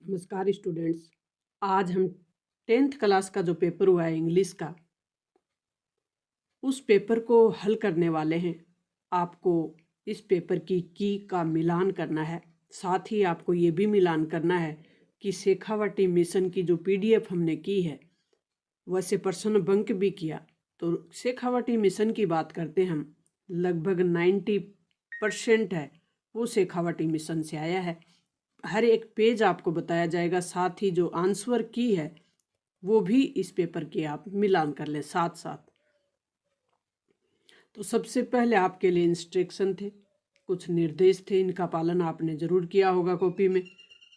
नमस्कार स्टूडेंट्स। आज हम 10th क्लास का जो पेपर हुआ है इंग्लिश का, उस पेपर को हल करने वाले हैं। आपको इस पेपर की का मिलान करना है। साथ ही आपको ये भी मिलान करना है कि शेखावटी मिशन की जो पीडीएफ हमने की है, वैसे प्रश्न बंक भी किया। तो शेखावटी मिशन की बात करते हैं हम, लगभग 90% है वो शेखावटी मिशन से आया है। हर एक पेज आपको बताया जाएगा, साथ ही जो आंसर की है वो भी इस पेपर के आप मिलान कर लें साथ साथ। तो सबसे पहले आपके लिए इंस्ट्रक्शन थे, कुछ निर्देश थे, इनका पालन आपने ज़रूर किया होगा कॉपी में।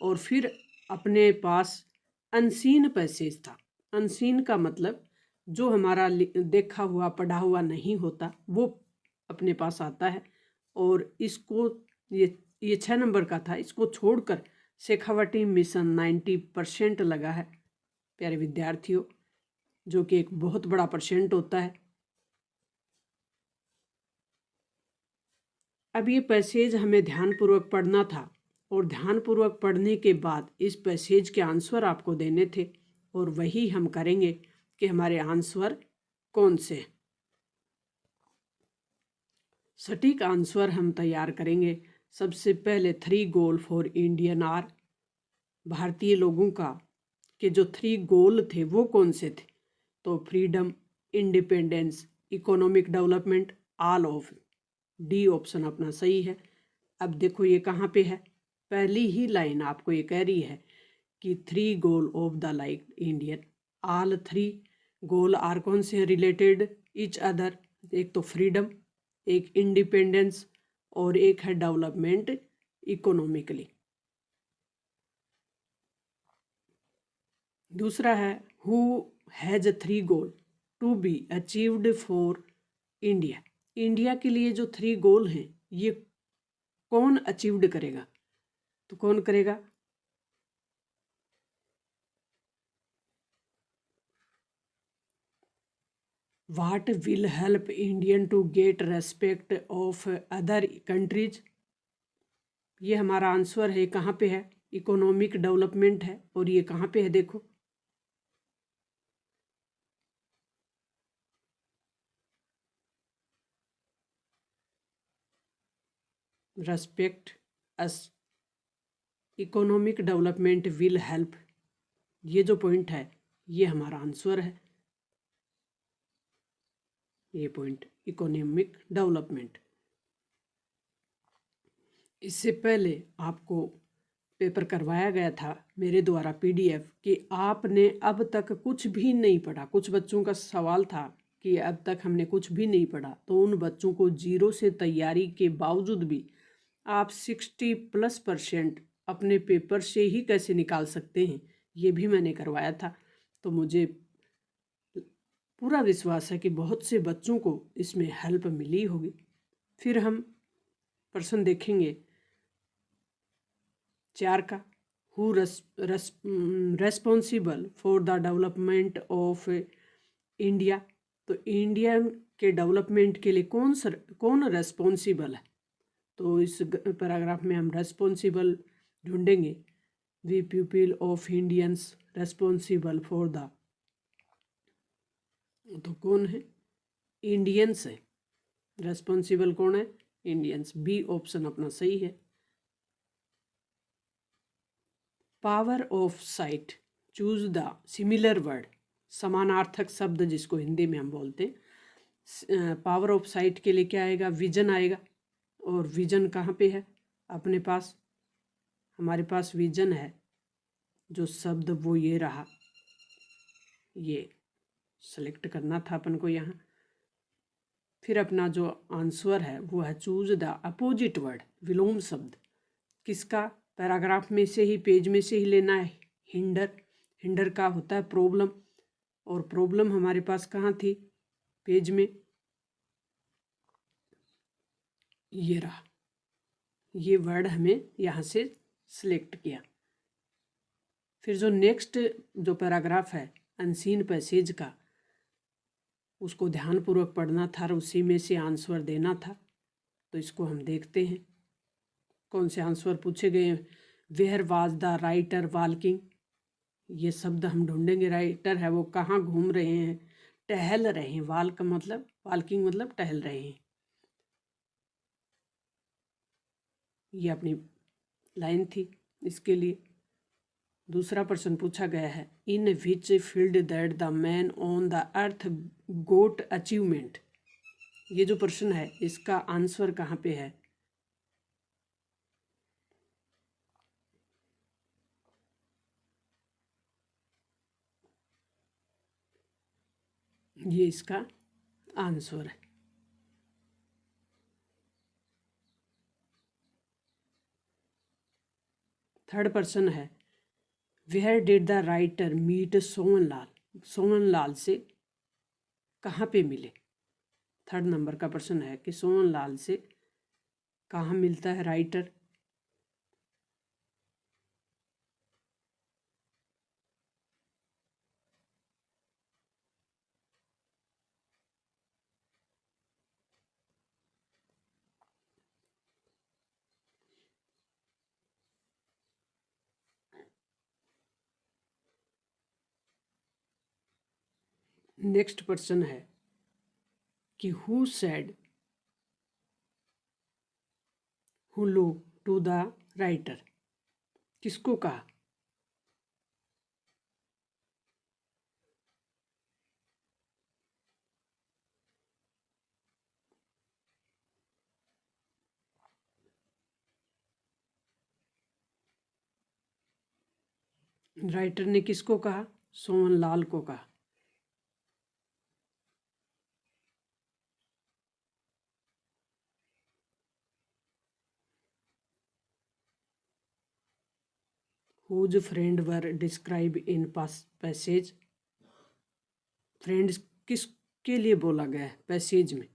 और फिर अपने पास अनसीन पैसेज था। अनसीन का मतलब जो हमारा देखा हुआ पढ़ा हुआ नहीं होता वो अपने पास आता है। और इसको ये 6 नंबर का था, इसको छोड़कर शेखावटी मिशन 90% लगा है प्यारे विद्यार्थियों, जो कि एक बहुत बड़ा परसेंट होता है। अब ये पैसेज हमें ध्यानपूर्वक पढ़ना था और ध्यानपूर्वक पढ़ने के बाद इस पैसेज के आंसर आपको देने थे, और वही हम करेंगे कि हमारे आंसर कौन से हैं। सटीक आंसर हम तैयार करेंगे। सबसे पहले 3 गोल फॉर इंडियन आर, भारतीय लोगों का के जो 3 गोल थे वो कौन से थे? तो freedom, independence, economic development, all of. D option अपना सही है। अब देखो ये कहाँ पे है, पहली ही लाइन आपको ये कह रही है कि 3 goal of the like Indian, all 3 goal are कौन से हैं? Related each other. एक तो फ्रीडम, एक इंडिपेंडेंस और एक है डेवलपमेंट इकोनॉमिकली। दूसरा है who has 3 goal to be achieved for India. India के लिए जो 3 गोल हैं ये कौन अचीव्ड करेगा? तो कौन करेगा? What will help Indian to get respect of other countries. ये हमारा आंसर है। कहाँ पे है? इकोनॉमिक डेवलपमेंट है। और ये कहाँ पे है? देखो, respect us economic development will help, ये जो पॉइंट है ये हमारा आंसर है। ये पॉइंट इकोनॉमिक डेवलपमेंट। इससे पहले आपको पेपर करवाया गया था मेरे द्वारा पीडीएफ कि आपने अब तक कुछ भी नहीं पढ़ा। कुछ बच्चों का सवाल था कि अब तक हमने कुछ भी नहीं पढ़ा, तो उन बच्चों को 0 से तैयारी के बावजूद भी आप 60+% अपने पेपर से ही कैसे निकाल सकते हैं, ये भी मैंने करवाया था। तो मुझे पूरा विश्वास है कि बहुत से बच्चों को इसमें हेल्प मिली होगी। फिर हम प्रश्न देखेंगे 4 का, who responsible for the development of India. तो इंडिया के डेवलपमेंट के लिए कौन रेस्पॉन्सिबल है? तो इस पैराग्राफ में हम रेस्पॉन्सिबल ढूंढेंगे। We people of Indians responsible for the, तो कौन है? इंडियंस है। रेस्पॉन्सिबल कौन है? इंडियंस। बी ऑप्शन अपना सही है। Power of sight, choose the similar word, समानार्थक शब्द जिसको हिंदी में हम बोलते हैं। पावर ऑफ साइट के लिए क्या आएगा? विजन आएगा। और विजन कहाँ पे है अपने पास? हमारे पास विजन है, जो शब्द वो ये रहा, ये सेलेक्ट करना था अपन को यहाँ। फिर अपना जो आंसर है वो है चूज द अपोजिट वर्ड, विलोम शब्द। किसका? पैराग्राफ में से ही, पेज में से ही लेना है। हिंडर, हिंडर का होता है प्रॉब्लम, और प्रॉब्लम हमारे पास कहाँ थी? पेज में, ये रहा। ये वर्ड हमें यहाँ से सिलेक्ट किया। फिर जो नेक्स्ट जो पैराग्राफ है अनसीन पैसेज का, उसको ध्यानपूर्वक पढ़ना था और उसी में से आंसर देना था। तो इसको हम देखते हैं कौन से आंसर पूछे गए हैं। Where was the writer walking, ये शब्द हम ढूंढेंगे। राइटर है वो कहाँ घूम रहे हैं, टहल रहे हैं। वाल का मतलब, वॉकिंग मतलब टहल रहे हैं। ये अपनी लाइन थी इसके लिए। दूसरा प्रश्न पूछा गया है, in which field that the man on the earth got achievement. ये जो प्रश्न है इसका आंसर कहाँ पे है? ये इसका आंसर है। थर्ड प्रश्न है, where did the writer meet Somanlal, Somanlal से कहाँ पे मिले? थर्ड नंबर का प्रश्न है कि सोमनलाल से कहाँ मिलता है राइटर। नेक्स्ट प्रश्न है कि who said hello to the writer, किसको कहा? राइटर ने किसको कहा? सोमनलाल को कहा। Whose friend were describe in passage, friends किसके लिए बोला गया है पैसेज में?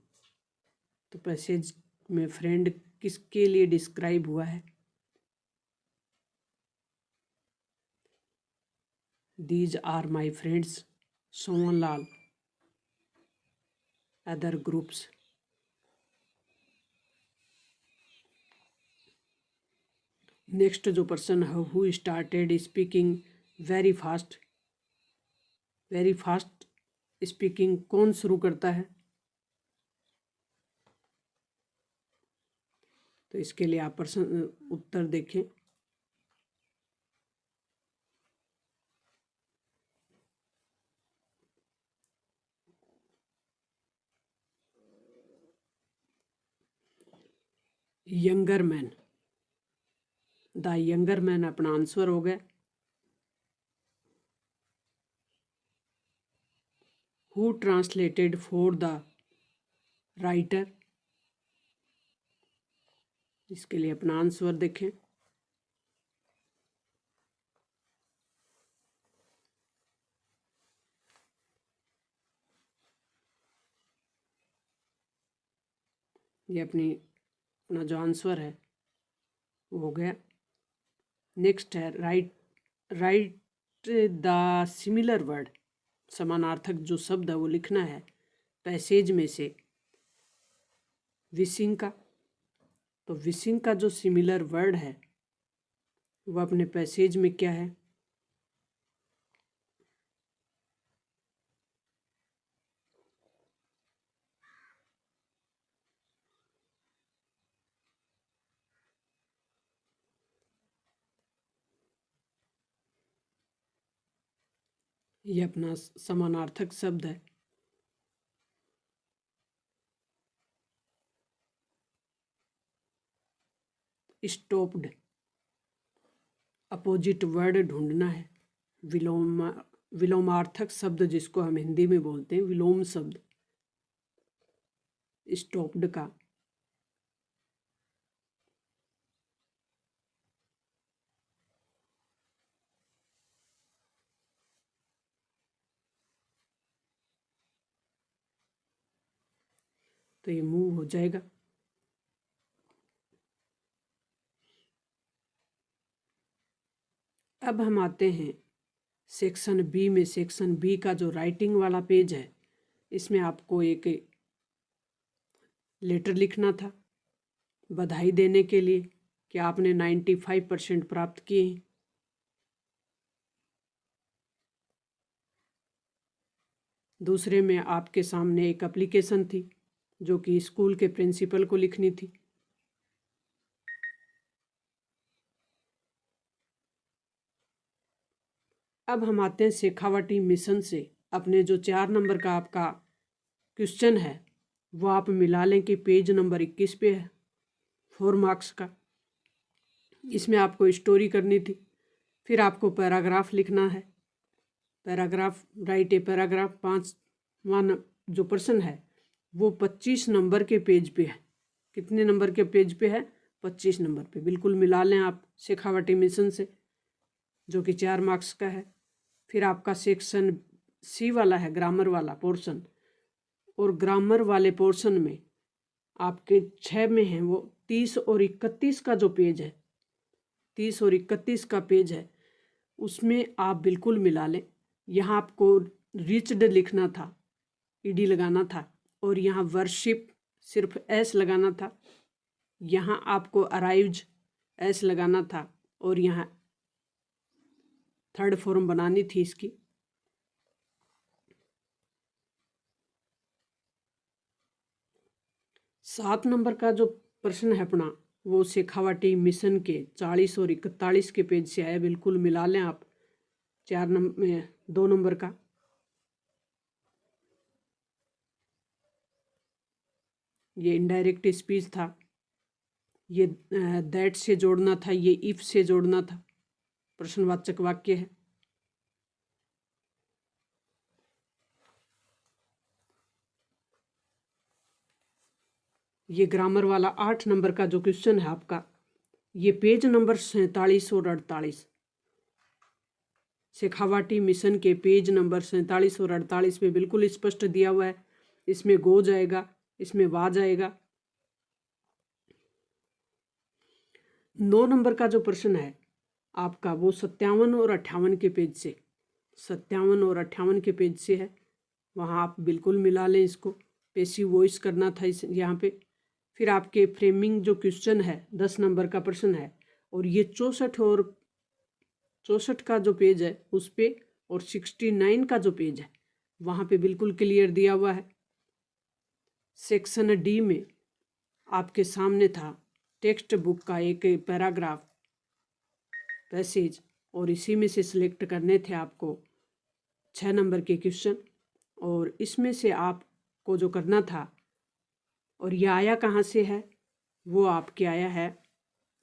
तो पैसेज में फ्रेंड किसके लिए डिस्क्राइब हुआ है? These are my friends Somanlal, other groups. Next जो पर्सन है, who started speaking very fast, very fast speaking कौन शुरू करता है? तो इसके लिए आप प्रश्न उत्तर देखें। Younger man, the younger man अपना आंसर हो गया। Who translated for the writer, इसके लिए अपना आंसर देखें। ये अपना जो आंसर है वो हो गया। नेक्स्ट है, राइट द सिमिलर वर्ड, समानार्थक जो शब्द है वो लिखना है पैसेज में से विशिंग का। तो विशिंग का जो सिमिलर वर्ड है वो अपने पैसेज में क्या है? ये अपना समानार्थक शब्द है स्टॉप्ड। अपोजिट वर्ड ढूंढना है, विलोमार्थक शब्द जिसको हम हिंदी में बोलते हैं विलोम शब्द स्टॉप्ड का। तो ये मूव हो जाएगा। अब हम आते हैं सेक्शन बी में। सेक्शन बी का जो राइटिंग वाला पेज है इसमें आपको एक लेटर लिखना था बधाई देने के लिए कि आपने 95% प्राप्त किए हैं। दूसरे में आपके सामने एक एप्लीकेशन थी जो कि स्कूल के प्रिंसिपल को लिखनी थी। अब हम आते हैं शेखावाटी मिशन से। अपने जो 4 नंबर का आपका क्वेश्चन है वो आप मिला लें कि पेज नंबर 21 पे है, 4 मार्क्स का। इसमें आपको स्टोरी करनी थी, फिर आपको पैराग्राफ लिखना है। Paragraph, write a paragraph. 5वां जो प्रश्न है वो 25 नंबर के पेज पे है। कितने नंबर के पेज पे है? 25 नंबर पे। बिल्कुल मिला लें आप शेखावाटी मिशन से, जो कि 4 मार्क्स का है। फिर आपका सेक्शन सी वाला है, ग्रामर वाला पोर्शन। और ग्रामर वाले पोर्शन में आपके 6 में है वो 30 और 31 का जो पेज है, 30 और 31 का पेज है, उसमें आप बिल्कुल मिला लें। यहाँ आपको रिच्ड लिखना था, ईडी लगाना था, और यहाँ वर्शिप सिर्फ एस लगाना था। यहाँ आपको अराइव्ड एस लगाना था, और यहाँ थर्ड फॉर्म बनानी थी इसकी। सात नंबर का जो प्रश्न है अपना वो शेखावाटी मिशन के 40 और 41 के पेज से आया। बिल्कुल मिला लें आप 2 नंबर का। ये इनडायरेक्ट स्पीच था, ये दैट से जोड़ना था, ये इफ से जोड़ना था। प्रश्नवाचक वाक्य है। ये ग्रामर वाला 8 नंबर का जो क्वेश्चन है आपका, ये पेज नंबर 47 और 48, शेखावाटी मिशन के पेज नंबर 47 और 48 पे बिल्कुल स्पष्ट दिया हुआ है। इसमें गो जाएगा, इसमें वा जाएगा। 9 नंबर का जो प्रश्न है आपका वो 57 और 58 के पेज से, 57 और 58 के पेज से है। वहाँ आप बिल्कुल मिला लें इसको। पेसिव वॉइस करना था इस यहाँ पे। फिर आपके फ्रेमिंग जो क्वेश्चन है 10 नंबर का प्रश्न है, और ये 64 का जो पेज है उस पे, और 69 का जो पेज है वहाँ पे बिल्कुल क्लियर दिया हुआ है। सेक्शन डी में आपके सामने था टेक्स्ट बुक का एक पैराग्राफ, पैसेज, और इसी में से सिलेक्ट करने थे आपको 6 नंबर के क्वेश्चन। और इसमें से आपको जो करना था, और ये आया कहाँ से है, वो आपके आया है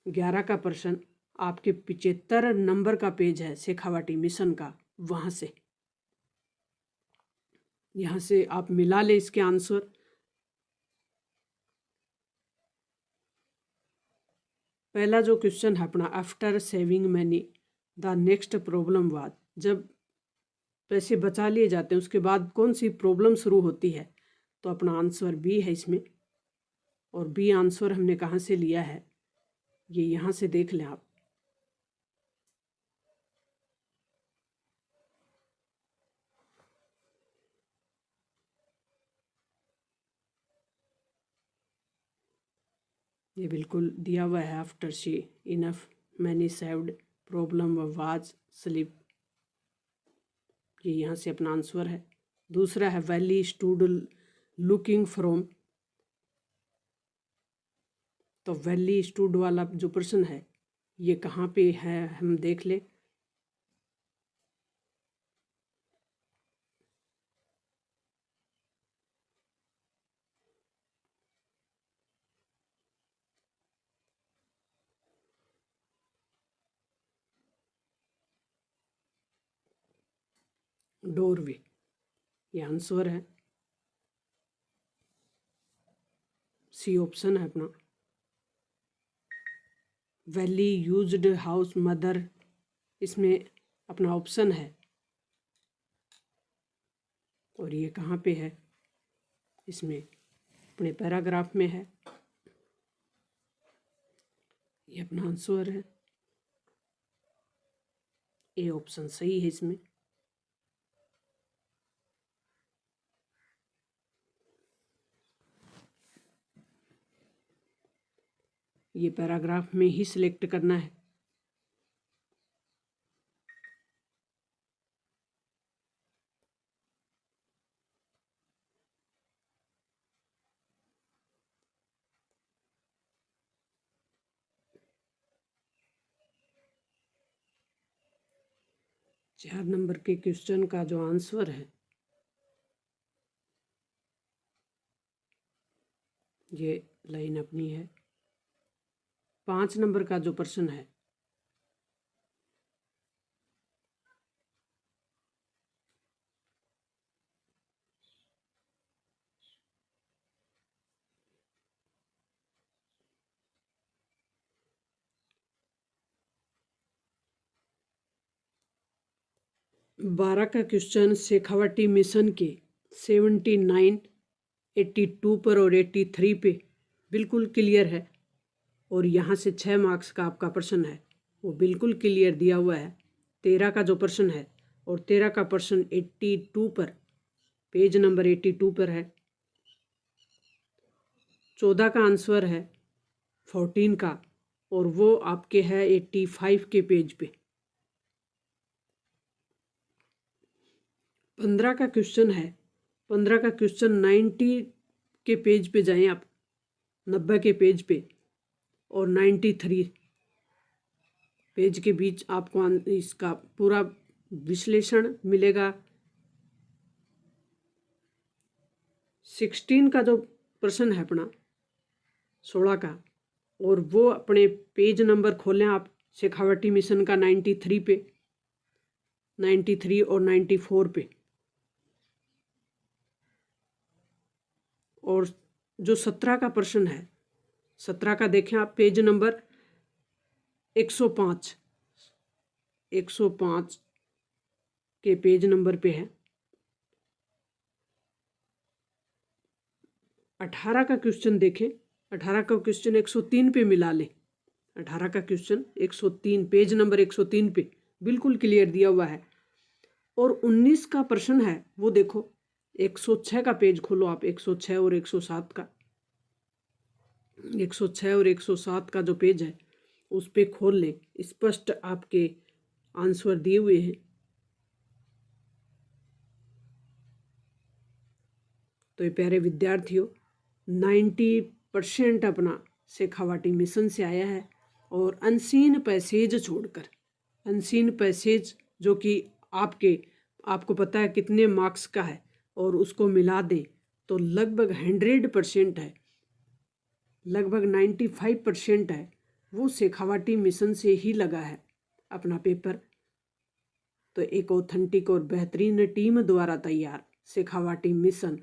11 का प्रश्न, आपके 75 नंबर का पेज है शेखावाटी मिशन का, वहाँ से। यहाँ से आप मिला ले इसके आंसर। पहला जो क्वेश्चन है अपना, after saving money the next problem was, जब पैसे बचा लिए जाते हैं उसके बाद कौन सी प्रॉब्लम शुरू होती है, तो अपना आंसर बी है इसमें। और बी आंसर हमने कहाँ से लिया है, ये यहाँ से देख लें आप। ये बिल्कुल दिया हुआ है, after she enough many saved problem was slip, ये यहाँ से अपना आंसर है। दूसरा है वैली स्टूड लुकिंग फ्रॉम, तो वैली स्टूड वाला जो प्रश्न है ये कहाँ पे है हम देख ले। डोरवे, ये आंसर है। सी ऑप्शन है अपना। वैली यूज्ड हाउस मदर, इसमें अपना ऑप्शन है, और ये कहाँ पे है, इसमें अपने पैराग्राफ में है। ये अपना आंसर है, ए ऑप्शन सही है इसमें। ये पैराग्राफ में ही सिलेक्ट करना है। चार नंबर के क्वेश्चन का जो आंसर है ये लाइन अपनी है। 5 नंबर का जो प्रश्न है बारह का क्वेश्चन शेखावटी मिशन के 79, 82 पर और 83 पे बिल्कुल क्लियर है। और यहाँ से 6 मार्क्स का आपका प्रश्न है वो बिल्कुल क्लियर दिया हुआ है। 13 का जो प्रश्न है और 13 का प्रश्न 82 पर, पेज नंबर 82 पर है। 14 का आंसर है 14 का और वो आपके है 85 के पेज पे। 15 का क्वेश्चन है, 15 का क्वेश्चन 90 के पेज पे जाएं आप, 90 के पेज पे और 93 पेज के बीच आपको इसका पूरा विश्लेषण मिलेगा। 16 का जो प्रश्न है अपना 16 का, और वो अपने पेज नंबर खोलें आप शेखावटी मिशन का 93 पे, 93 और 94 पे। और जो 17 का प्रश्न है, 17 का देखें आप पेज नंबर 105, 105 के पेज नंबर पे है। 18 का क्वेश्चन देखें, 18 का क्वेश्चन 103 पे मिला लें। 18 का क्वेश्चन 103, पेज नंबर 103 पे बिल्कुल क्लियर दिया हुआ है। और 19 का प्रश्न है वो देखो 106 का पेज खोलो आप, 106 और 107 का, 106 और 107 का जो पेज है उस पे खोल लें। स्पष्ट आपके आंसर दिए हुए हैं। तो ये प्यारे विद्यार्थियों 90% अपना शेखावटी मिशन से आया है। और अनसीन पैसेज छोड़कर, अनसीन पैसेज जो कि आपको पता है कितने मार्क्स का है और उसको मिला दें तो लगभग 100% है, लगभग 95% है, वो शेखावटी मिशन से ही लगा है अपना पेपर। तो एक ऑथेंटिक और बेहतरीन टीम द्वारा तैयार शेखावटी मिशन,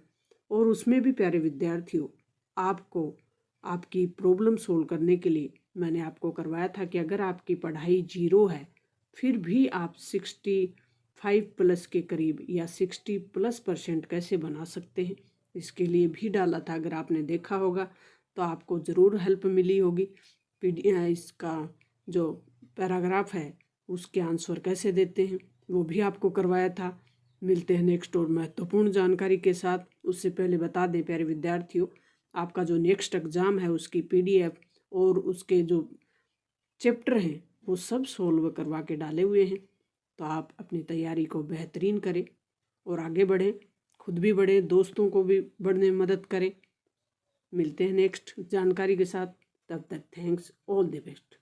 और उसमें भी प्यारे विद्यार्थियों आपको आपकी प्रॉब्लम सोल्व करने के लिए मैंने आपको करवाया था कि अगर आपकी पढ़ाई 0 है फिर भी आप 65+ के करीब या 60+ % कैसे बना सकते हैं, इसके लिए भी डाला था। अगर आपने देखा होगा तो आपको ज़रूर हेल्प मिली होगी। इसका जो पैराग्राफ है उसके आंसर कैसे देते हैं वो भी आपको करवाया था। मिलते हैं नेक्स्ट और महत्वपूर्ण जानकारी के साथ। उससे पहले बता दें प्यारे विद्यार्थियों, आपका जो नेक्स्ट एग्ज़ाम है उसकी PDF और उसके जो चैप्टर हैं वो सब सोल्व करवा के डाले हुए हैं। तो आप अपनी तैयारी को बेहतरीन करें और आगे बढ़ें, खुद भी बढ़ें, दोस्तों को भी बढ़ने में मदद करें। मिलते हैं नेक्स्ट जानकारी के साथ, तब तक थैंक्स, ऑल द बेस्ट।